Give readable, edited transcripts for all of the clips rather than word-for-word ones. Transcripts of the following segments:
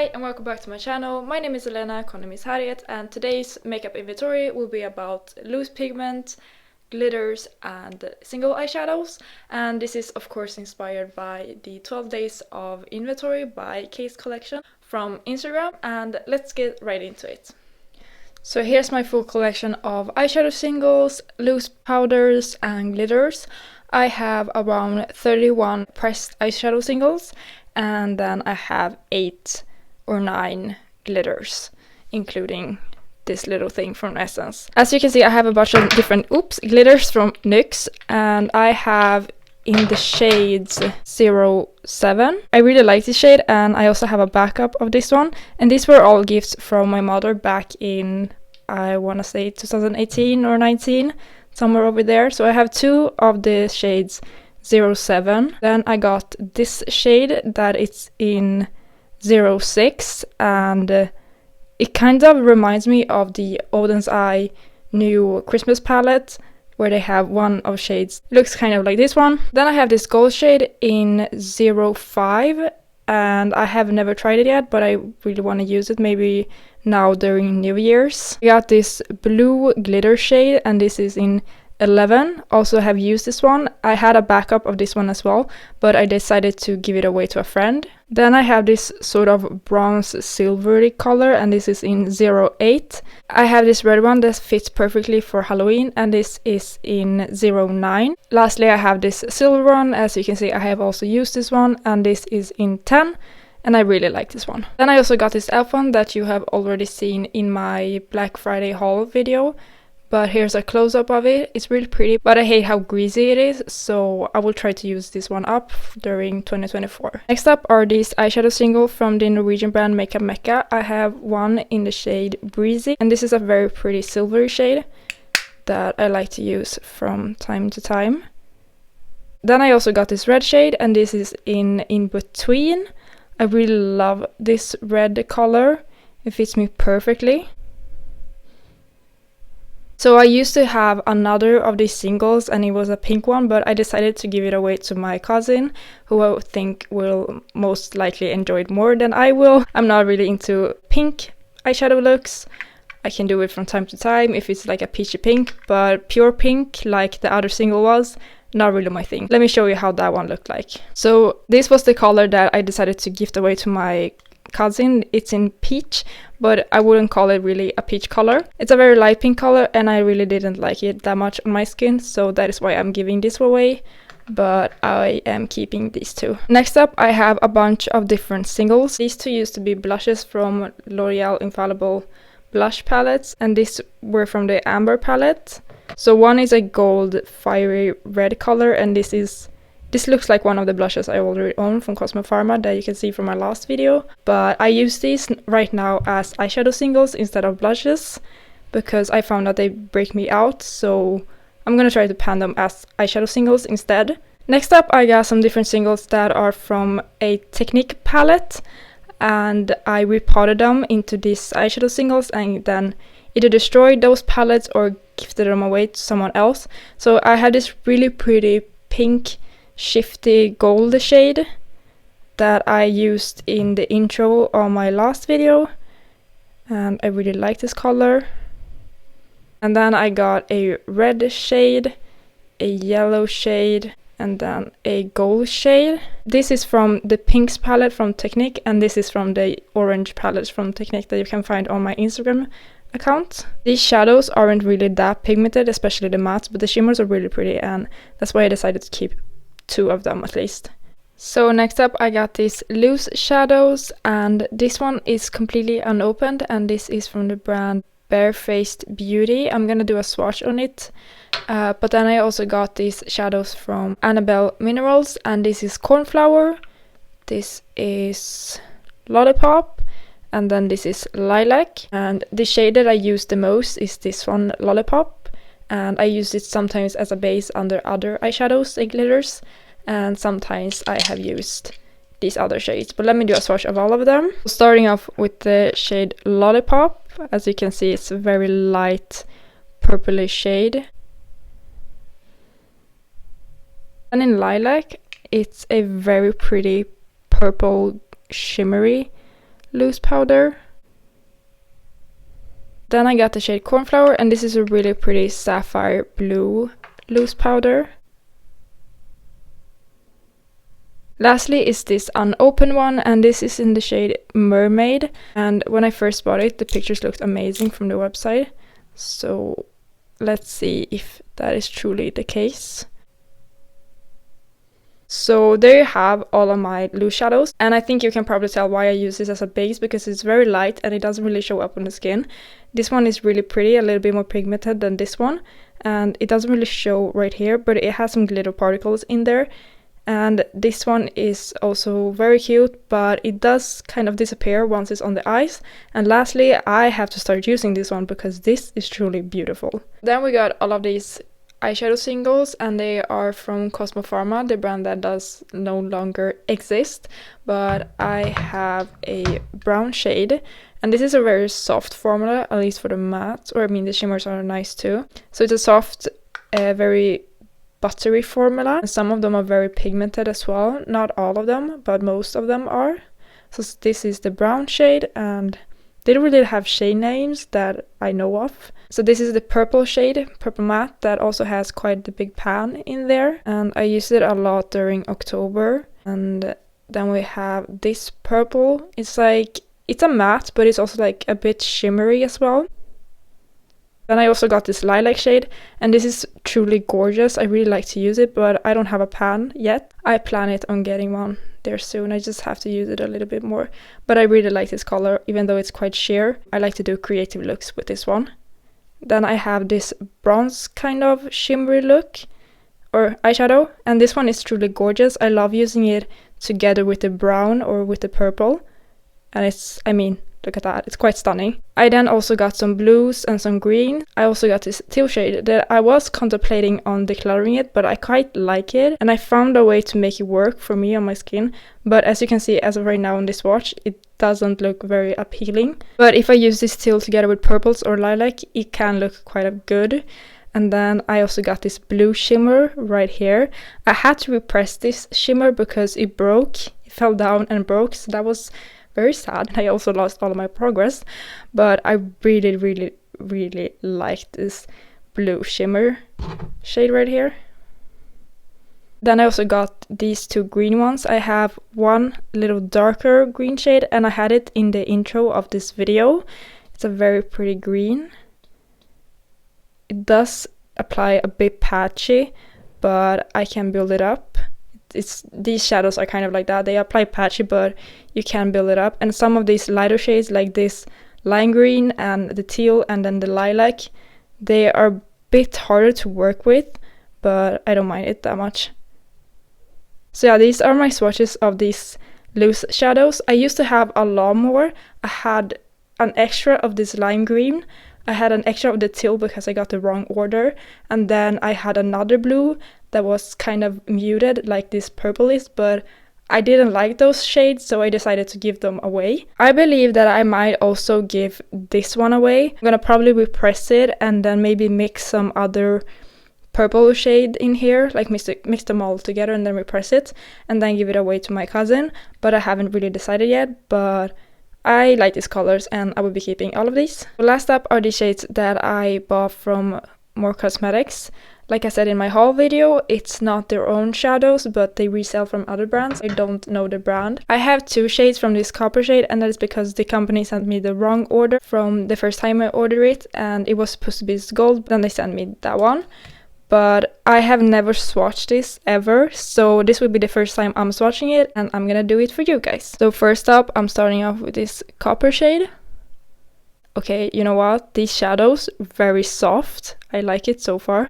Hi and welcome back to my channel. My name is Elena, my name is Hariets, and today's makeup inventory will be about loose pigments, glitters and single eyeshadows. And this is of course inspired by the 12 days of inventory by Case Collection from Instagram, and let's get right into it. So here's my full collection of eyeshadow singles, loose powders and glitters. I have around 31 pressed eyeshadow singles, and then I have 8 or 9 glitters, including this little thing from Essence. As you can see, I have a bunch of different glitters from NYX, and I have in the shades 07. I really like this shade, and I also have a backup of this one, and these were all gifts from my mother back in, I want to say 2018 or 19, somewhere over there. So I have 2 of the shades 07. Then I got this shade that it's in 06, and it kind of reminds me of the Oden's Eye new Christmas palette, where they have one of shades. It looks kind of like this one. Then I have this gold shade in 05, and I have never tried it yet, but I really want to use it maybe now during New Year's. I got this blue glitter shade, and this is in 11. Also have used this one. I had a backup of this one as well, but I decided to give it away to a friend. Then I have this sort of bronze silvery color, and this is in 08. I have this red one that fits perfectly for Halloween, and this is in 09. Lastly, I have this silver one. As you can see, I have also used this one, and this is in 10. And I really like this one. Then I also got this elf one that you have already seen in my Black Friday haul video. But here's a close-up of it. It's really pretty, but I hate how greasy it is, so I will try to use this one up during 2024. Next up are these eyeshadow singles from the Norwegian brand Makeup Mecca. I have one in the shade Breezy, and this is a very pretty silvery shade that I like to use from time to time. Then I also got this red shade, and this is in Between. I really love this red color. It fits me perfectly. So I used to have another of these singles, and it was a pink one, but I decided to give it away to my cousin, who I think will most likely enjoy it more than I will. I'm not really into pink eyeshadow looks. I can do it from time to time if it's like a peachy pink, but pure pink like the other single was, not really my thing. Let me show you how that one looked like. So this was the color that I decided to gift away to my cousin. It's in peach, but I wouldn't call it really a peach color. It's a very light pink color, and I really didn't like it that much on my skin, so that is why I'm giving this away, but I am keeping these 2. Next up, I have a bunch of different singles. These 2 used to be blushes from L'Oreal Infallible blush palettes, and these were from the Amber palette. So one is a gold fiery red color, and this looks like one of the blushes I already own from Cosmo Pharma that you can see from my last video. But I use these right now as eyeshadow singles instead of blushes, because I found that they break me out, so I'm gonna try to pan them as eyeshadow singles instead. Next up, I got some different singles that are from a Technique palette, and I repotted them into these eyeshadow singles and then either destroyed those palettes or gifted them away to someone else. So I have this really pretty pink shifty gold shade that I used in the intro of my last video, and I really like this color. And then I got a red shade, a yellow shade, and then a gold shade. This is from the pinks palette from Technique, and this is from the orange palette from Technique that you can find on my Instagram account. These shadows aren't really that pigmented, especially the mattes, but the shimmers are really pretty, and that's why I decided to keep 2 of them at least. So next up, I got these loose shadows, and this one is completely unopened, and this is from the brand Barefaced Beauty. I'm gonna do a swatch on it, but then I also got these shadows from Annabelle Minerals, and this is Cornflower, this is Lollipop, and then this is Lilac. And the shade that I use the most is this one, Lollipop, and I use it sometimes as a base under other eyeshadows and glitters, and sometimes I have used these other shades. But let me do a swatch of all of them. Starting off with the shade Lollipop. As you can see, it's a very light purplish shade. And in Lilac, it's a very pretty purple shimmery loose powder. Then I got the shade Cornflower, and this is a really pretty sapphire blue loose powder. Lastly is this unopened one, and this is in the shade Mermaid. And when I first bought it, the pictures looked amazing from the website. So let's see if that is truly the case. So there you have all of my loose shadows, and I think you can probably tell why I use this as a base, because it's very light and it doesn't really show up on the skin. This one is really pretty, a little bit more pigmented than this one, and it doesn't really show right here, but it has some glitter particles in there. And this one is also very cute, but it does kind of disappear once it's on the eyes. And lastly, I have to start using this one because this is truly beautiful. Then we got all of these eyeshadow singles, and they are from Cosmo Pharma, the brand that does no longer exist. But I have a brown shade, and this is a very soft formula, at least for the matte, or I mean the shimmers are nice too. So it's a soft, very buttery formula, and some of them are very pigmented as well. Not all of them, but most of them are. So this is the brown shade, and they don't really have shade names that I know of. So this is the purple shade, Purple Matte, that also has quite the big pan in there, and I used it a lot during October. And then we have this purple. It's like, it's a matte, but it's also like a bit shimmery as well. Then I also got this lilac shade, and this is truly gorgeous. I really like to use it, but I don't have a pan yet. I plan it on getting one there soon. I just have to use it a little bit more. But I really like this color, even though it's quite sheer. I like to do creative looks with this one. Then I have this bronze kind of shimmery look, or eyeshadow, and this one is truly gorgeous. I love using it together with the brown or with the purple, and it's, I mean, look at that, it's quite stunning. I then also got some blues and some green. I also got this teal shade that I was contemplating on decoloring it, but I quite like it, and I found a way to make it work for me on my skin. But as you can see, as of right now on this swatch, it doesn't look very appealing. But if I use this teal together with purples or lilac, it can look quite good. And then I also got this blue shimmer right here. I had to repress this shimmer because it broke. It fell down and broke, so that was very sad. I also lost all of my progress, but I really like this blue shimmer shade right here. Then I also got these two green ones. I have one little darker green shade, and I had it in the intro of this video. It's a very pretty green. It does apply a bit patchy, but I can build it up. These shadows are kind of like that. They apply patchy, but you can build it up. And some of these lighter shades, like this lime green and the teal and then the lilac, they are a bit harder to work with, but I don't mind it that much. So yeah, these are my swatches of these loose shadows. I used to have a lot more. I had an extra of this lime green. I had an extra of the teal because I got the wrong order. And then I had another blue that was kind of muted like this purple is, but I didn't like those shades, so I decided to give them away. I believe that I might also give this one away. I'm gonna probably repress it and then maybe mix some other purple shade in here, like mix them all together and then repress it and then give it away to my cousin. But I haven't really decided yet, but I like these colors and I will be keeping all of these. Last up are the shades that I bought from More Cosmetics. Like I said in my haul video, it's not their own shadows, but they resell from other brands. I don't know the brand. I have two shades from this copper shade, and that is because the company sent me the wrong order from the first time I ordered it, and it was supposed to be this gold, then they sent me that one. But I have never swatched this ever, so this will be the first time I'm swatching it, and I'm gonna do it for you guys. So first up, I'm starting off with this copper shade. Okay, you know what? These shadows, very soft. I like it so far.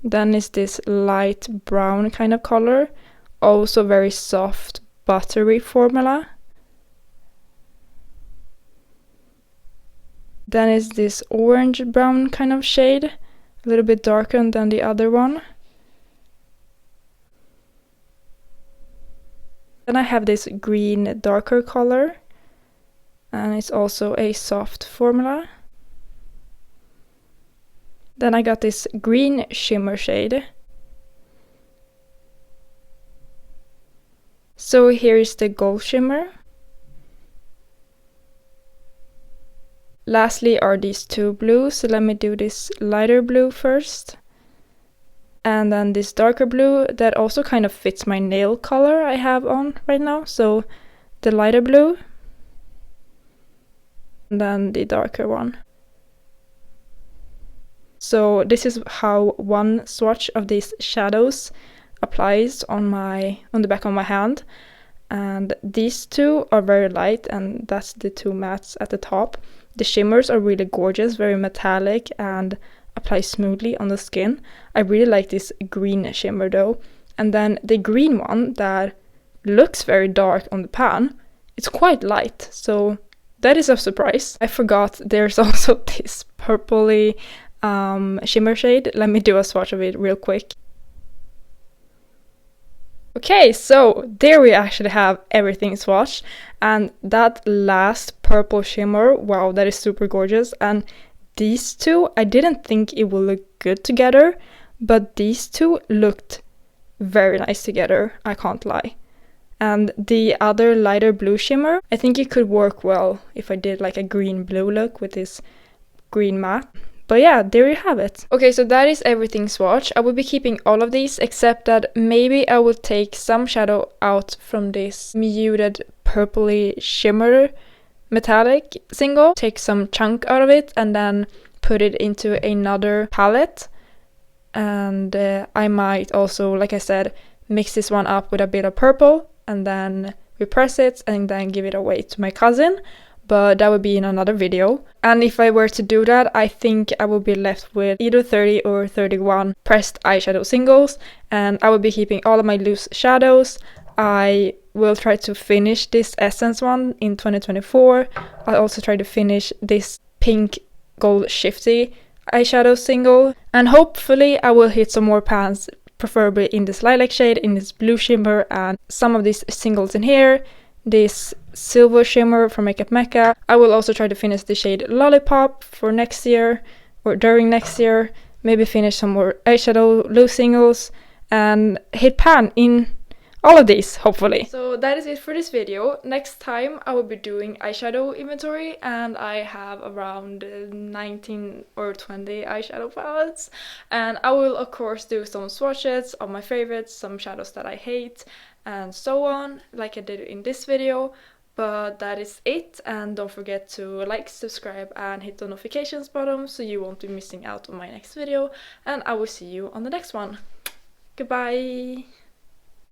Then is this light brown kind of color, also very soft, buttery formula. Then is this orange brown kind of shade, a little bit darker than the other one. Then I have this green darker color, and it's also a soft formula. Then I got this green shimmer shade. So here is the gold shimmer. Lastly are these two blues, so let me do this lighter blue first. And then this darker blue that also kind of fits my nail color I have on right now. So the lighter blue. And then the darker one. So this is how one swatch of these shadows applies on the back of my hand. And these two are very light, and that's the two mattes at the top. The shimmers are really gorgeous, very metallic, and apply smoothly on the skin. I really like this green shimmer though. And then the green one that looks very dark on the pan, it's quite light, so that is a surprise. I forgot there's also this purpley shimmer shade. Let me do a swatch of it real quick. Okay, so there we actually have everything swatched, and that last purple shimmer, wow, that is super gorgeous. And these two, I didn't think it would look good together, but these two looked very nice together, I can't lie. And the other lighter blue shimmer, I think it could work well if I did like a green blue look with this green matte. But yeah, there you have it. Okay, so that is everything swatch. I will be keeping all of these, except that maybe I will take some shadow out from this muted purpley shimmer metallic single, take some chunk out of it, and then put it into another palette. And I might also, like I said, mix this one up with a bit of purple, and then repress it, and then give it away to my cousin. But that would be in another video. And if I were to do that, I think I will be left with either 30 or 31 pressed eyeshadow singles, and I will be keeping all of my loose shadows. I will try to finish this Essence one in 2024. I'll also try to finish this pink gold shifty eyeshadow single, and hopefully I will hit some more pans, preferably in this lilac shade, in this blue shimmer, and some of these singles in here. This silver shimmer from Makeup Mecca. I will also try to finish the shade Lollipop for next year, or during next year. Maybe finish some more eyeshadow loose singles, and hit pan in all of these, hopefully. So that is it for this video. Next time I will be doing eyeshadow inventory, and I have around 19 or 20 eyeshadow palettes. And I will of course do some swatches of my favorites, some shadows that I hate, and so on, like I did in this video. But that is it, and don't forget to like, subscribe, and hit the notifications button so you won't be missing out on my next video, and I will see you on the next one. Goodbye!